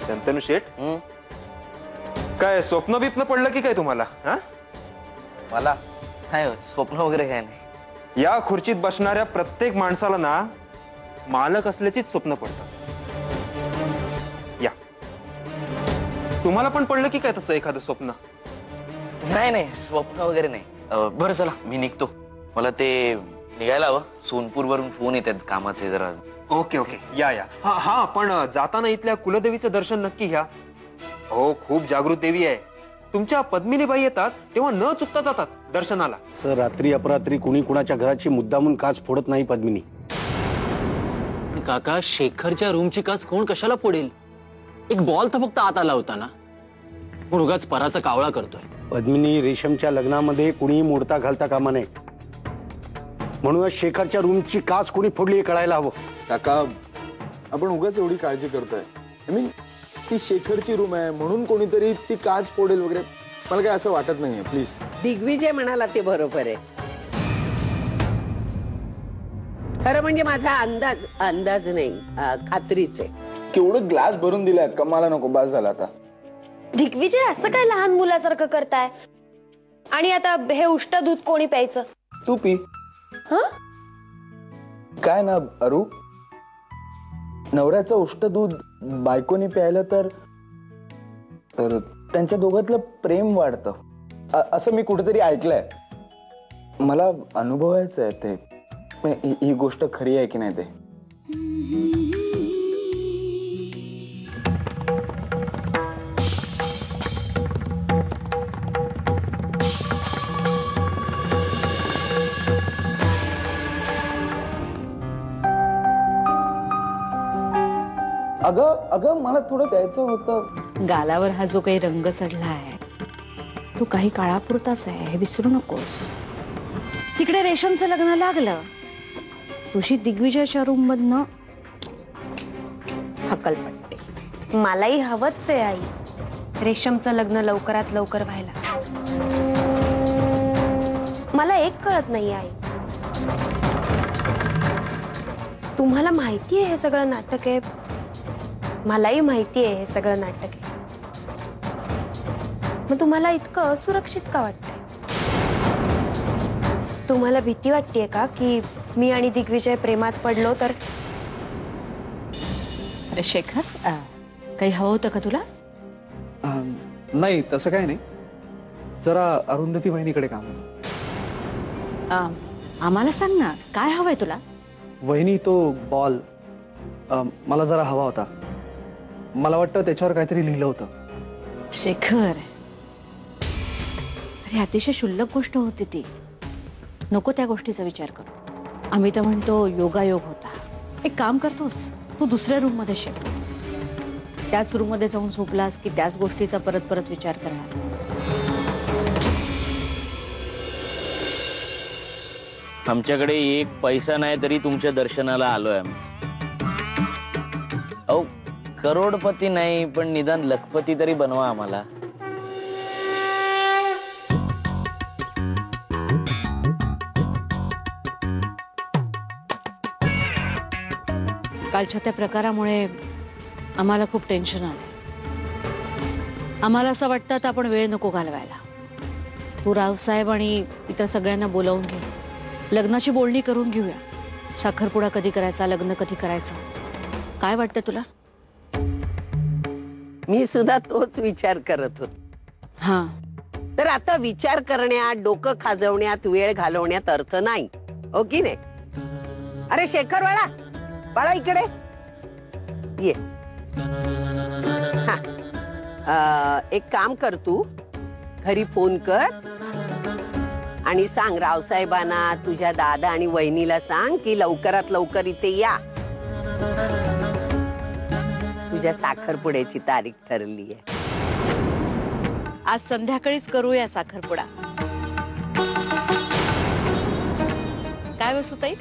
शंतनू शेठ, काय स्वप्न बिप्न पडलं की काय तुम्हाला? हा, मला काय स्वप्न वगैरे काय नाही. या खुर्चीत बसणाऱ्या प्रत्येक माणसाला ना मालक असल्याचीच स्वप्न पडतात. या, तुम्हाला पण पडलं की काय तसं एखादं स्वप्न? नाही नाही, स्वप्न वगैरे नाही. बरं चला, मी निघतो. मला ते निघायला हवं. सोनपूर वरून फोन येतात कामाचे जरा. ओके ओके, या या. हा हा, पण जाताना इथल्या कुलदेवीचं दर्शन नक्की घ्या. हो, खूप जागृत देवी आहे. तुमच्या पद्मिनीबाई येतात तेव्हा न चुकता जातात दर्शनाला. सर, रात्री अपरात्री कुणी कुणाच्या घराची मुद्दामून काच फोडत नाही पद्मिनी. काका, शेखरच्या रूमची काच कोण कशाला फोडेल? एक बॉल तर फक्त आत आला होता ना. कोण उगाच पराचा कावळा करतोय? पद्मिनी, रेशमच्या लग्नामध्ये कुणी मोडता घालता कामा नये. म्हणूनच शेखरच्या रूमची काच कुणी फोडली हे कळायला हवं. काका, आपण उगाच एवढी काळजी करतोय. आय मीन, ती शेखरची रूम आहे म्हणून कोणीतरी ती काच फोडेल वगैरे मला काय असं वाटत नाहीये. प्लीज. दिग्विजय म्हणाला ते बरोबर आहे. खरं म्हणजे माझा अंदाज नाही, खात्रीच आहे. केवढं ग्लास भरून दिलाय, कमाला नको, बास झाला आता. दिग्विजय, असं काय लहान मुलासारखं करताय? आणि आता हे उष्ट दूध कोणी प्यायचं? तू पी. काय ना अरू, नवऱ्याचं उष्ट दूध बायकोनी प्यायलं तर त्यांच्या दोघातलं प्रेम वाढतं असं मी कुठेतरी ऐकलंय. मला अनुभवायचं आहे ते. ही गोष्ट खरी आहे की नाही ते. अगं अगं, मला थोडं प्यायचं होतं. गालावर हा जो काही रंग चढला आहे तो काही काळापुरताच आहे, हे विसरू नकोस. तिकडे रेशमचं लग्न लागलं, तुझी दिग्विजयाच्या रूम मधनं हकलपट्टी. मलाही हवंच आहे आई, रेशमचं लग्न लवकरात लवकर व्हायला. मला एक कळत नाही आई, तुम्हाला माहिती आहे हे सगळं नाटक आहे. मलाही माहिती आहे हे सगळं नाटक आहे. मग तुम्हाला इतकं असुरक्षित का वाटतंय? तुम्हाला भीती वाटतेय का की मी आणि दिग्विजय प्रेमात पडलो तर? अरे शेखर, काही हवं होतं का तुला? नाही, तसं काही नाही. जरा अरुंधती वहिनीकडे काम होतं. आम्हाला सांग ना, काय हवंय तुला? वहिनी, तो बॉल मला जरा हवा होता. मला वाटतं त्याच्यावर काहीतरी लिहिलं होतं. शेखर, अरे अतिशय क्षुल्लक गोष्ट होती ती. नको त्या गोष्टीचा विचार करू. आम्ही तर म्हणतो योगायोग होता. एक काम करतोस, तू दुसऱ्या रूम मध्ये शिर. त्याच रूम मध्ये जाऊन झोपलास की त्याच गोष्टीचा परत परत विचार करणार. आमच्याकडे एक पैसा नाही तरी तुमच्या दर्शनाला आलोय आम्ही. अहो, करोडपती नाही पण निदान लखपती तरी बनवा आम्हाला. कालच्या त्या प्रकारामुळे आम्हाला खूप टेन्शन आलंय. आम्हाला असं वाटतं तर आपण वेळ नको घालवायला. तू रावसाहेब आणि इतर सगळ्यांना बोलावून घे. लग्नाची बोलणी करून घेऊया. साखरपुडा कधी करायचा, लग्न कधी करायचं, काय वाटतं तुला? मी सुद्धा तोच विचार करत होते. हा, तर आता विचार करण्यात, डोकं खाजवण्यात, वेळ घालवण्यात अर्थ नाही, हो की नाही? अरे शेखर बाळा, बाळा इकडे ये. एक काम कर, तू घरी फोन कर आणि सांग रावसाहेबांना, तुझ्या दादा आणि वहिनीला सांग की लवकरात लवकर इथे या. तुझ्या साखरपुड्याची तारीख ठरली आहे. आज संध्याकाळीच करूया साखरपुडा. काय वसुताई?